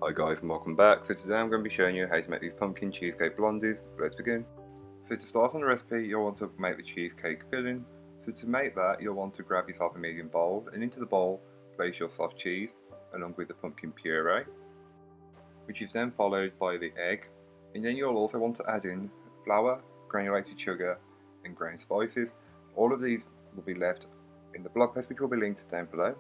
Hi guys and welcome back. So today I'm going to be showing you how to make these pumpkin cheesecake blondies. Let's begin. So to start on the recipe, you'll want to make the cheesecake filling. So to make that, you'll want to grab yourself a medium bowl, and into the bowl place your soft cheese along with the pumpkin puree, which is then followed by the egg. And then you'll also want to add in flour, granulated sugar and ground spices. All of these will be left in the blog post, which will be linked down below.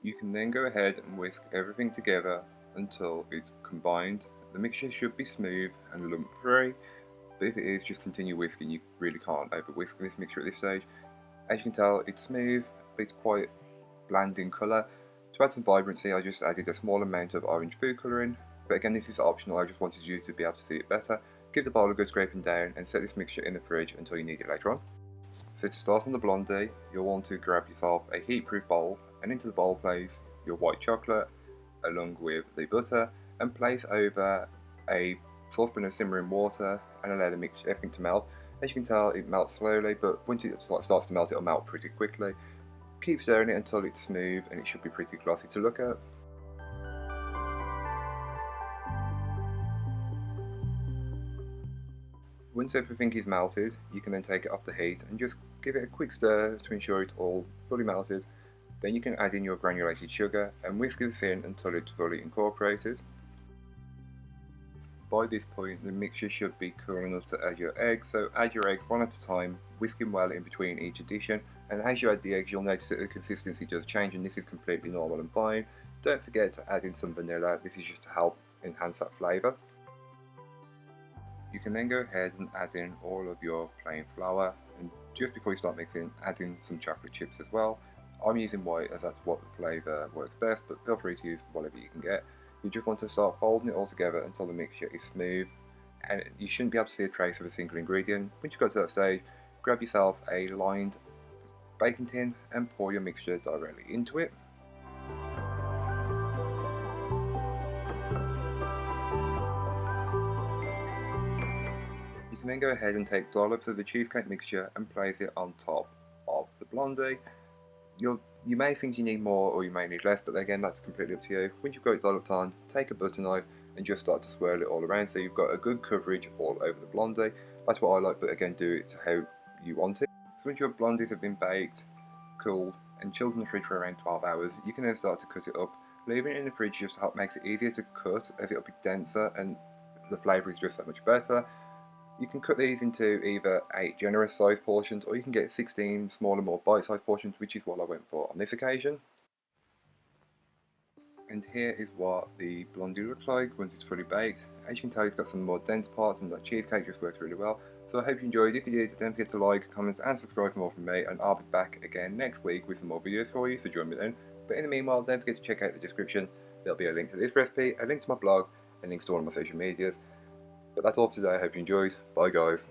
You can then go ahead and whisk everything together until it's combined. The mixture should be smooth and lump free, but if it is, just continue whisking. You really can't over whisk this mixture at this stage. As you can tell, it's smooth, but it's quite bland in colour. To add some vibrancy, I just added a small amount of orange food colouring, but again this is optional. I just wanted you to be able to see it better. Give the bowl a good scraping down and set this mixture in the fridge until you need it later on. So to start on the blondie, you'll want to grab yourself a heat-proof bowl, and into the bowl place your white chocolate along with the butter, and place over a saucepan of simmering water and allow the mixture everything to melt. As you can tell, it melts slowly, but once it starts to melt, it'll melt pretty quickly. Keep stirring it until it's smooth and it should be pretty glossy to look at. Once everything is melted, you can then take it off the heat and just give it a quick stir to ensure it's all fully melted. Then you can add in your granulated sugar and whisk this in until it's fully incorporated. By this point, the mixture should be cool enough to add your eggs, so add your eggs one at a time, whisking well in between each addition, and as you add the eggs you'll notice that the consistency does change, and this is completely normal and fine. Don't forget to add in some vanilla, this is just to help enhance that flavour. You can then go ahead and add in all of your plain flour, and just before you start mixing, add in some chocolate chips as well. I'm using white as that's what the flavour works best, but feel free to use whatever you can get. You just want to start folding it all together until the mixture is smooth, and you shouldn't be able to see a trace of a single ingredient. Once you've got to that stage, grab yourself a lined baking tin and pour your mixture directly into it. You can then go ahead and take dollops of the cheesecake mixture and place it on top of the blondie. You may think you need more or you may need less, but again that's completely up to you. Once you've got it dolloped on, take a butter knife and just start to swirl it all around so you've got a good coverage all over the blondie. That's what I like, but again do it to how you want it. So once your blondies have been baked, cooled and chilled in the fridge for around 12 hours, you can then start to cut it up. Leaving it in the fridge just makes it easier to cut as it'll be denser and the flavour is just so much better. You can cut these into either 8 generous sized portions or you can get 16 smaller, more bite-sized portions, which is what I went for on this occasion. And here is what the blondie looks like once it's fully baked. As you can tell, it's got some more dense parts and that cheesecake just works really well. So I hope you enjoyed. If you did, don't forget to like, comment and subscribe for more from me, and I'll be back again next week with some more videos for you, so join me then. But in the meanwhile, don't forget to check out the description. There'll be a link to this recipe, a link to my blog, and links to all of my social medias. But that's all for today. I hope you enjoyed. Bye guys.